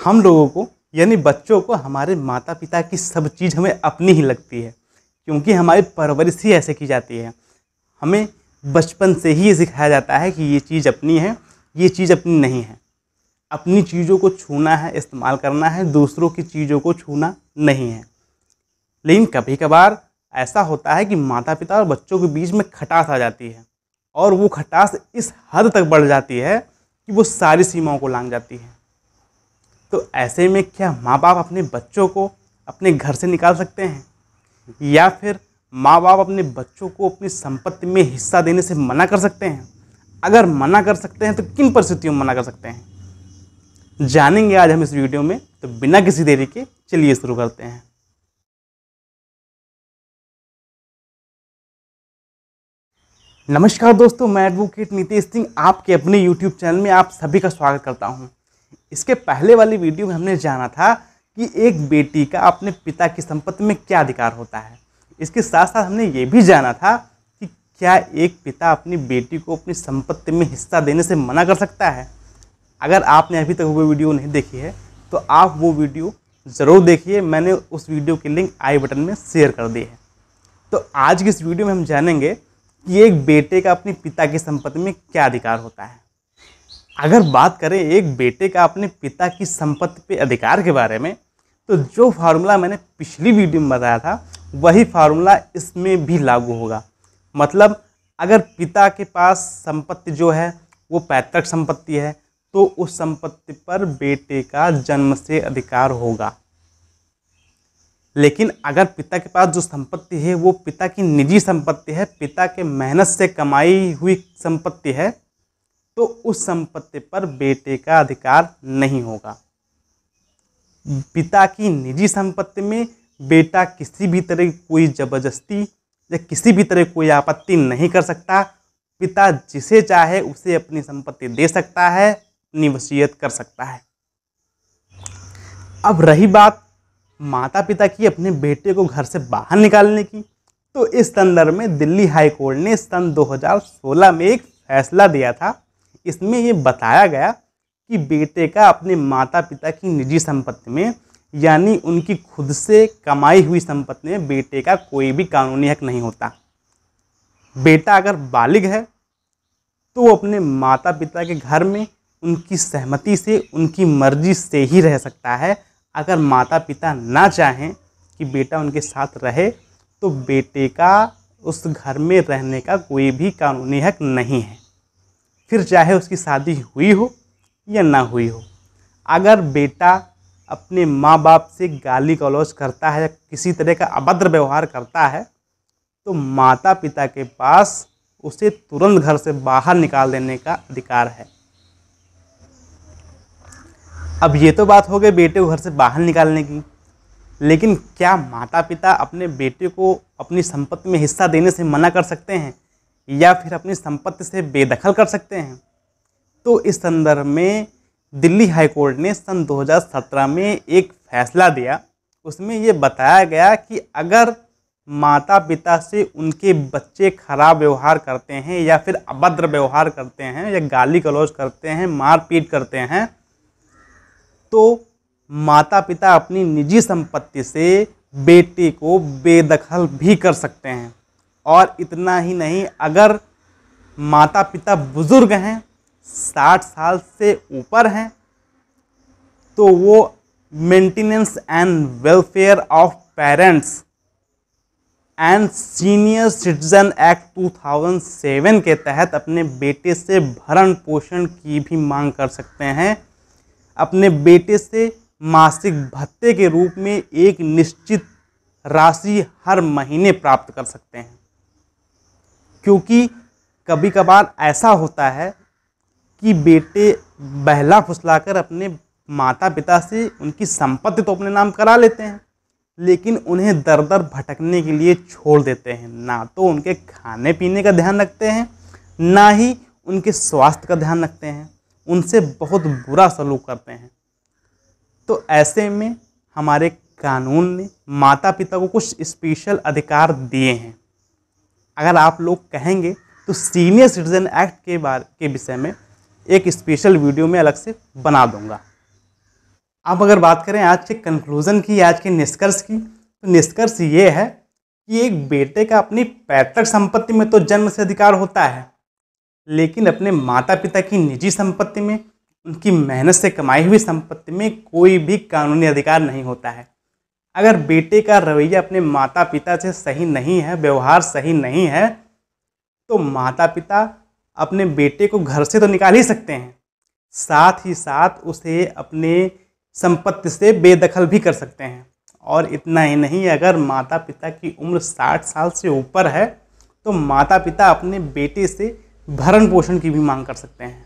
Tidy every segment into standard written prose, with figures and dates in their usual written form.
हम लोगों को यानी बच्चों को हमारे माता पिता की सब चीज़ हमें अपनी ही लगती है, क्योंकि हमारी परवरिश ही ऐसे की जाती है। हमें बचपन से ही ये सिखाया जाता है कि ये चीज़ अपनी है, ये चीज़ अपनी नहीं है। अपनी चीज़ों को छूना है, इस्तेमाल करना है, दूसरों की चीज़ों को छूना नहीं है। लेकिन कभी कभार ऐसा होता है कि माता पिता और बच्चों के बीच में खटास आ जाती है, और वो खटास इस हद तक बढ़ जाती है कि वो सारी सीमाओं को लांघ जाती है। तो ऐसे में क्या माँ बाप अपने बच्चों को अपने घर से निकाल सकते हैं, या फिर माँ बाप अपने बच्चों को अपनी संपत्ति में हिस्सा देने से मना कर सकते हैं? अगर मना कर सकते हैं तो किन परिस्थितियों में मना कर सकते हैं, जानेंगे आज हम इस वीडियो में। तो बिना किसी देरी के चलिए शुरू करते हैं। नमस्कार दोस्तों, मैं एडवोकेट नीतीश सिंह आपके अपने यूट्यूब चैनल में आप सभी का स्वागत करता हूं। इसके पहले वाली वीडियो में हमने जाना था कि एक बेटी का अपने पिता की संपत्ति में क्या अधिकार होता है। इसके साथ साथ हमने ये भी जाना था कि क्या एक पिता अपनी बेटी को अपनी संपत्ति में हिस्सा देने से मना कर सकता है। अगर आपने अभी तक वो वीडियो नहीं देखी है तो आप वो वीडियो ज़रूर देखिए, मैंने उस वीडियो की लिंक आई बटन में शेयर कर दी है। तो आज की इस वीडियो में हम जानेंगे कि एक बेटे का अपने पिता की संपत्ति में क्या अधिकार होता है। अगर बात करें एक बेटे का अपने पिता की संपत्ति पे अधिकार के बारे में, तो जो फार्मूला मैंने पिछली वीडियो में बताया था वही फार्मूला इसमें भी लागू होगा। मतलब अगर पिता के पास संपत्ति जो है वो पैतृक संपत्ति है, तो उस संपत्ति पर बेटे का जन्म से अधिकार होगा। लेकिन अगर पिता के पास जो संपत्ति है वो पिता की निजी संपत्ति है, पिता के मेहनत से कमाई हुई संपत्ति है, तो उस संपत्ति पर बेटे का अधिकार नहीं होगा। पिता की निजी संपत्ति में बेटा किसी भी तरह की कोई जबरदस्ती या किसी भी तरह कोई आपत्ति नहीं कर सकता। पिता जिसे चाहे उसे अपनी संपत्ति दे सकता है, अपनी वसीयत कर सकता है। अब रही बात माता पिता की अपने बेटे को घर से बाहर निकालने की, तो इस संदर्भ में दिल्ली हाई कोर्ट ने सन 2016 में एक फैसला दिया था। इसमें ये बताया गया कि बेटे का अपने माता पिता की निजी संपत्ति में यानी उनकी खुद से कमाई हुई संपत्ति में बेटे का कोई भी कानूनी हक नहीं होता। बेटा अगर बालिग है तो वो अपने माता पिता के घर में उनकी सहमति से, उनकी मर्जी से ही रह सकता है। अगर माता पिता ना चाहें कि बेटा उनके साथ रहे तो बेटे का उस घर में रहने का कोई भी कानूनी हक नहीं है, फिर चाहे उसकी शादी हुई हो या ना हुई हो। अगर बेटा अपने माँ बाप से गाली गलौज करता है या किसी तरह का अभद्र व्यवहार करता है, तो माता पिता के पास उसे तुरंत घर से बाहर निकाल देने का अधिकार है। अब ये तो बात हो गई बेटे को घर से बाहर निकालने की, लेकिन क्या माता पिता अपने बेटे को अपनी संपत्ति में हिस्सा देने से मना कर सकते हैं या फिर अपनी संपत्ति से बेदखल कर सकते हैं? तो इस संदर्भ में दिल्ली हाई कोर्ट ने सन 2017 में एक फैसला दिया। उसमें ये बताया गया कि अगर माता पिता से उनके बच्चे खराब व्यवहार करते हैं या फिर अभद्र व्यवहार करते हैं या गाली गलौज करते हैं, मारपीट करते हैं, तो माता पिता अपनी निजी संपत्ति से बेटे को बेदखल भी कर सकते हैं। और इतना ही नहीं, अगर माता पिता बुजुर्ग हैं, 60 साल से ऊपर हैं, तो वो maintenance and welfare of parents and senior citizen act 2007 के तहत अपने बेटे से भरण पोषण की भी मांग कर सकते हैं। अपने बेटे से मासिक भत्ते के रूप में एक निश्चित राशि हर महीने प्राप्त कर सकते हैं। क्योंकि कभी कभार ऐसा होता है कि बेटे बहला फुसलाकर अपने माता पिता से उनकी संपत्ति तो अपने नाम करा लेते हैं, लेकिन उन्हें दर दर भटकने के लिए छोड़ देते हैं। ना तो उनके खाने पीने का ध्यान रखते हैं, ना ही उनके स्वास्थ्य का ध्यान रखते हैं, उनसे बहुत बुरा सलूक करते हैं। तो ऐसे में हमारे कानून ने माता पिता को कुछ स्पेशल अधिकार दिए हैं। अगर आप लोग कहेंगे तो सीनियर सिटीजन एक्ट के विषय में एक स्पेशल वीडियो में अलग से बना दूंगा। अब अगर बात करें आज के कंक्लूज़न की, आज के निष्कर्ष की, तो निष्कर्ष ये है कि एक बेटे का अपनी पैतृक संपत्ति में तो जन्म से अधिकार होता है, लेकिन अपने माता पिता की निजी संपत्ति में, उनकी मेहनत से कमाई हुई संपत्ति में कोई भी कानूनी अधिकार नहीं होता है। अगर बेटे का रवैया अपने माता पिता से सही नहीं है, व्यवहार सही नहीं है, तो माता पिता अपने बेटे को घर से तो निकाल ही सकते हैं, साथ ही साथ उसे अपने संपत्ति से बेदखल भी कर सकते हैं। और इतना ही नहीं, अगर माता पिता की उम्र 60 साल से ऊपर है तो माता पिता अपने बेटे से भरण पोषण की भी मांग कर सकते हैं।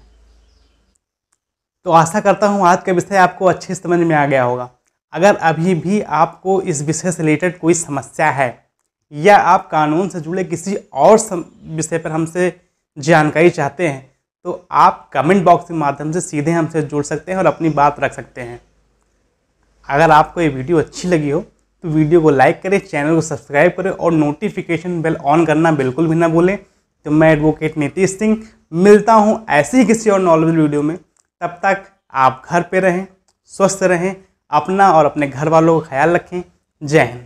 तो आशा करता हूँ आज का विषय आपको अच्छे समझ में आ गया होगा। अगर अभी भी आपको इस विषय से रिलेटेड कोई समस्या है या आप कानून से जुड़े किसी और विषय पर हमसे जानकारी चाहते हैं, तो आप कमेंट बॉक्स के माध्यम से सीधे हमसे जुड़ सकते हैं और अपनी बात रख सकते हैं। अगर आपको ये वीडियो अच्छी लगी हो तो वीडियो को लाइक करें, चैनल को सब्सक्राइब करें और नोटिफिकेशन बेल ऑन करना बिल्कुल भी ना भूलें। तो मैं एडवोकेट नीतीश सिंह मिलता हूँ ऐसे ही किसी और नॉलेजेबल वीडियो में। तब तक आप घर पे रहें, स्वस्थ रहें, अपना और अपने घर वालों का ख्याल रखें। जय हिंद।